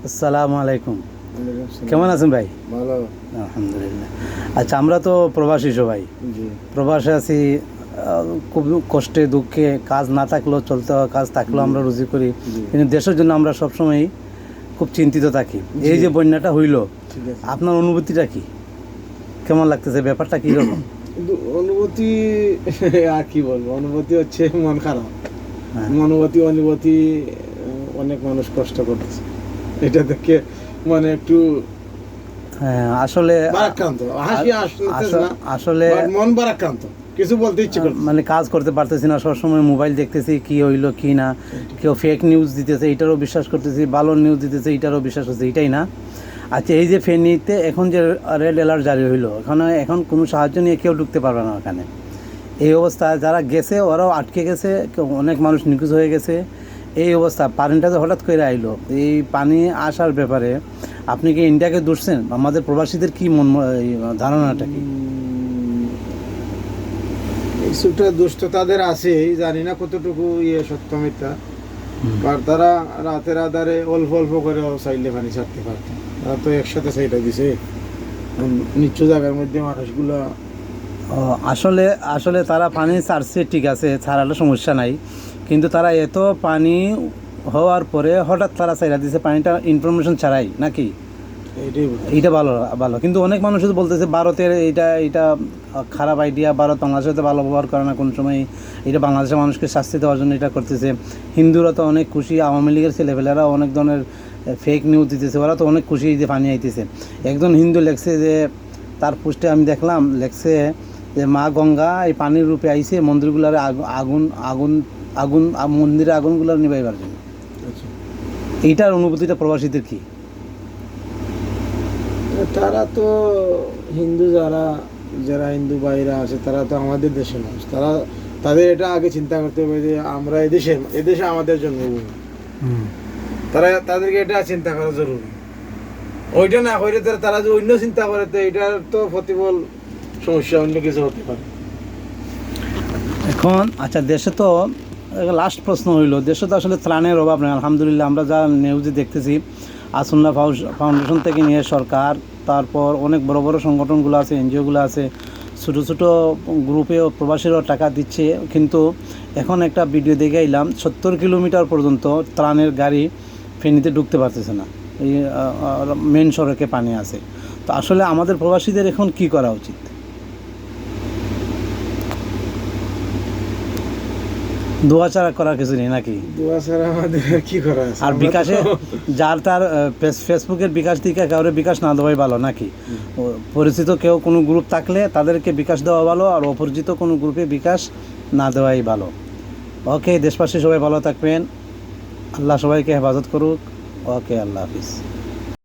আসসালামু আলাইকুম। কেমন আছেন ভাই? ভালো। আলহামদুলিল্লাহ। আচ্ছা, আমরা তো প্রবাসী সবাই, জি প্রবাসে আছি। খুব কষ্টে দুঃখে, কাজ না থাকলেও চলতে হয়, কাজ থাকলেও আমরা রুজি করি, জি কিন্তু দেশের জন্য আমরা সবসময় খুব চিন্তিত থাকি। এই জি। যে বন্যাটা হইল, ঠিক আছে। আপনার অনুভূতিটা কি? কেমন লাগতেছে? ব্যাপারটা কীরকম? কিন্তু অনুভূতি আর কি বলবো, অনুভূতি হচ্ছে মন খারাপ। হ্যাঁ, অনুভূতি অনেক মানুষ কষ্ট করতেছে, এটা দেখে মানে একটু হ্যাঁ, আসলে বারাক্রান্ত, হাসি আসতেছে না, আসলে but মন বারাক্রান্ত, কিছু বলতে ইচ্ছে করছে। মানে কাজ করতে পারতেছি না, সবসময় মোবাইল দেখতেছি, কি হইলো কি না, কেউ ফেক নিউজ দিতেছে, এইটারও বিশ্বাস করতেছি, ভালো নিউজ দিতেছে, এইটারও বিশ্বাস করতেছি, এটাই না। আচ্ছা, এই যে ফেনীতে এখন যে রেড অ্যালার্ট জারি হইলো, এখন কোনো সাহায্য নিয়ে কেউ ঢুকতে পারবে না ওখানে। এই অবস্থায় যারা গেছে ওরাও আটকে গেছে, অনেক মানুষ নিখোঁজ হয়ে গেছে। এই অবস্থা, পানিটা যে হঠাৎ করে আইলো, এই পানি আসার ব্যাপারে আপনি কি ইন্ডিয়াকে দুষছেন? আমাদের প্রবাসীদের কি এই ধারণাটা কি? কিছুটা দুষ্ট তাদের আছেই, জানি না কতটুকু সত্য মিথ্যা, আর তারা রাতের আধারে অল্প অল্প করে চাইলে পানি ছাড়তে পারত। তারা তো একসাথে চাইটা দিছে নিচু জায়গার মধ্যে মানুষগুলো। ও, আসলে আসলে তারা পানি ছাড়ছে, ঠিক আছে, ছাড়ালে সমস্যা নাই, কিন্তু তারা এত পানি হওয়ার পরে হঠাৎ তারা ছাইড়া দিছে পানিটা ইনফরমেশন ছাড়াই নাকি? এইটাই এইটা ভালো ভালো, কিন্তু অনেক মানুষ তো বলতেছে ভারতের এইটা এইটা খারাপ আইডিয়া, ভারত বাংলাদেশের সাথে ভালো ব্যবহার করে না কোনো সময়, এটা বাংলাদেশের মানুষকে শাস্তি দেওয়ার জন্য এটা করতেছে। হিন্দুরা তো অনেক খুশি, আওয়ামী লীগের ছেলেপেলেরা অনেক ধরনের ফেক নিউজ দিতেছে, ওরা তো অনেক খুশি যে পানি আইতেছে। একজন হিন্দু লেখছে যে, তার পোস্টে আমি দেখলাম লেখছে যে মা গঙ্গা এই পানির রূপে আইছে মন্দিরগুলার আগুন আগুন আগুন মন্দিরে আগুনগুলো নিবাইবার জন্য। আচ্ছা। এইটার অনুভূতিটা প্রবাসীদের কি? তারা তো হিন্দু, যারা যারা হিন্দু ভাইরা আছে তারা তো আমাদের দেশের মানুষ, তারা তাদের এটা আগে চিন্তা করতে হবে যে আমরা এদেশে আমাদের জন্মভূমি। তারা তাদেরকে এটা চিন্তা করা জরুরি। ওইটা না করে তারা যে অন্য চিন্তা করে, তো এটার তো প্রতিফল সমস্যা অন্য কিছু হতে পারে। এখন আচ্ছা, দেশে তো লাস্ট প্রশ্ন হইল, দেশে তো আসলে ত্রাণের অভাব নেই আলহামদুলিল্লাহ। আমরা যা নিউজে দেখতেছি, আসুন্না ফাউন্ডেশন থেকে নিয়ে সরকার, তারপর অনেক বড় বড় সংগঠনগুলো আছে, এনজিওগুলো আছে, ছোটো ছোটো গ্রুপেও প্রবাসীরাও টাকা দিচ্ছে, কিন্তু এখন একটা ভিডিও দেখে এলাম 70 কিলোমিটার পর্যন্ত ত্রাণের গাড়ি ফেনীতে ঢুকতে পারতেছে না, এই মেন সড়কে পানি আছে। তো আসলে আমাদের প্রবাসীদের এখন কি করা উচিত? দোয়া ছাড়া করার কিছু নেই নাকি? দোয়া ছাড়া আমাদের কি করা আছে? আর বিকাশে যার তার ফেসবুকের বিকাশ থেকে কাউরে বিকাশ না দেওয়াই ভালো নাকি? পরিচিত কেউ কোনো গ্রুপ থাকলে তাদেরকে বিকাশ দেওয়া ভালো, আর অপরিচিত কোনো গ্রুপে বিকাশ না দেওয়াই ভালো। ওকে, দেশবাসী সবাই ভালো থাকবেন, আল্লাহ সবাইকে হেফাজত করুক। ওকে, আল্লাহ হাফিজ।